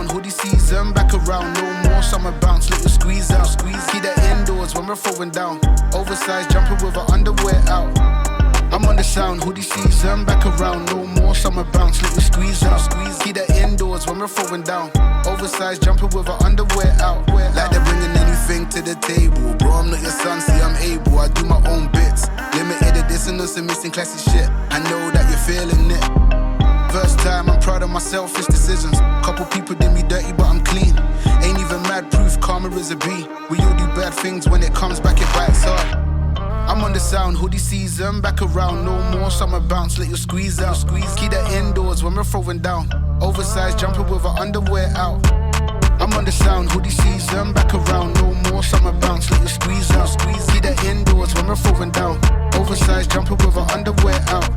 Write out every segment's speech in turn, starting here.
sound, hoodie season, back around, no more summer bounce, little squeeze out, squeeze. Keep that indoors when we're throwing down. Oversized jumper with her underwear out. I'm on the sound, hoodie season, back around, no more summer bounce, little squeeze out, squeeze. Keep that indoors when we're throwing down. Oversized jumper with her underwear out. Like they're bringing anything to the table. Bro, I'm not your son, see I'm able, I do my own bits. Limited edition of some missing classic shit. I know that you're feeling it. First time, I'm proud of my selfish decisions. Couple people did me dirty, but I'm clean. Ain't even mad proof, karma is a B. We all do bad things, when it comes back it bites hard. I'm on the sound, hoodie season, back around, no more summer bounce, let you squeeze out, squeeze. Keep that indoors when we're throwing down. Oversized jumper with her underwear out. I'm on the sound, hoodie season, back around, no more summer bounce, let you squeeze out, squeeze. Keep that indoors when we're throwing down. Oversized jumper with her underwear out.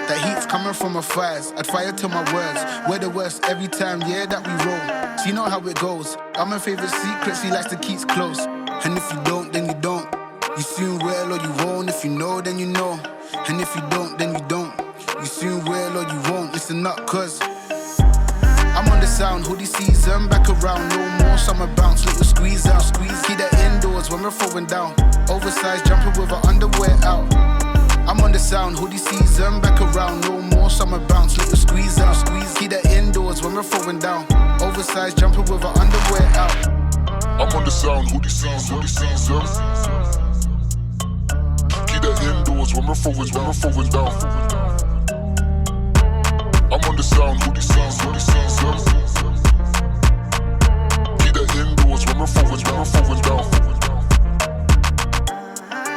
That heat's coming from her thighs, I'd fire to my words. We're the worst every time, yeah, that we roll. She know how it goes, got my favorite secret, she likes to keep close. And if you don't, then you don't. You soon will or you won't, if you know, then you know. And if you don't, then you don't. You soon will or you won't, listen up, cause I'm on the sound, hoodie season, back around, no more summer bounce, little squeeze out, squeeze. Keep that indoors when we're throwing down. Oversized jumper with her underwear out. I'm on the sound, hoodie season, back around, no more summer bounce, little squeeze out, squeeze. Keep that indoors when we're throwing down. Oversized jumper with her underwear out. I'm on the sound, hoodie season, hoodie season. Keep that indoors when we're throwing down. I'm on the sound, hoodie season, hoodie season. Keep that indoors when we're throwing down.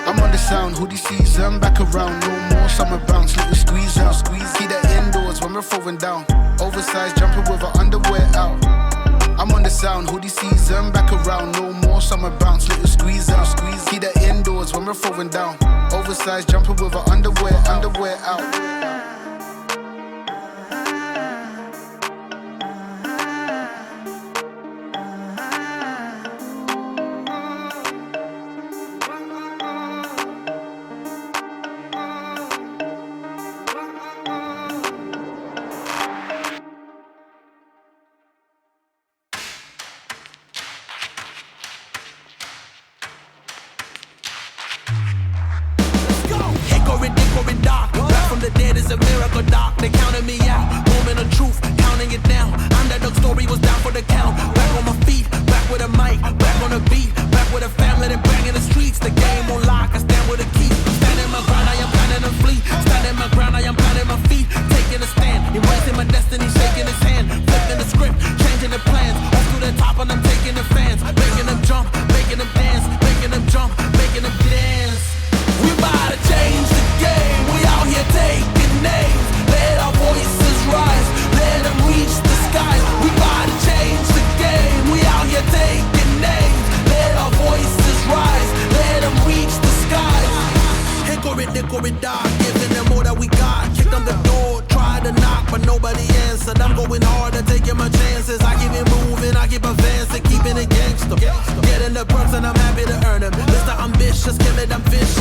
I'm on the sound, hoodie season, back around, no more summer bounce, little squeeze out, squeeze. Keep that indoors when we're throwing down. Oversized jumper with her underwear out. I'm on the sound, hoodie season, back around, no more summer bounce, little squeeze out, squeeze. Keep that indoors when we're throwing down. Oversized jumper with her underwear out. Hickory dock, back from the dead is a miracle, doc. They counted me out, moment of truth, counting it down. Underdog story was down for the count. Back on my feet, back with a mic, back on the beat, back with a family that bang in the streets. The game on lock, I stand with a key. Standing my ground, I am planning to flee. Standing my ground, I am planting my feet. Taking a stand, embracing my destiny, shaking his hand. Flipping the script, changing the plans. Up to the top and I'm taking the fans. Making them jump, making them dance. Making them jump, making them dance. We about to change the game, we out here taking names. Let our voices rise, let them reach the skies. We about to change the game, we out here taking names. Let our voices rise, let them reach the skies. Hickory dock, giving them all that we got. Kick on the door, try to knock, but nobody answered. I'm going harder, taking my chances. I keep it moving, I keep advancing, keeping it gangster. Getting the perks and I'm happy to earn them. Mr. Ambitious, kill it, I'm vicious.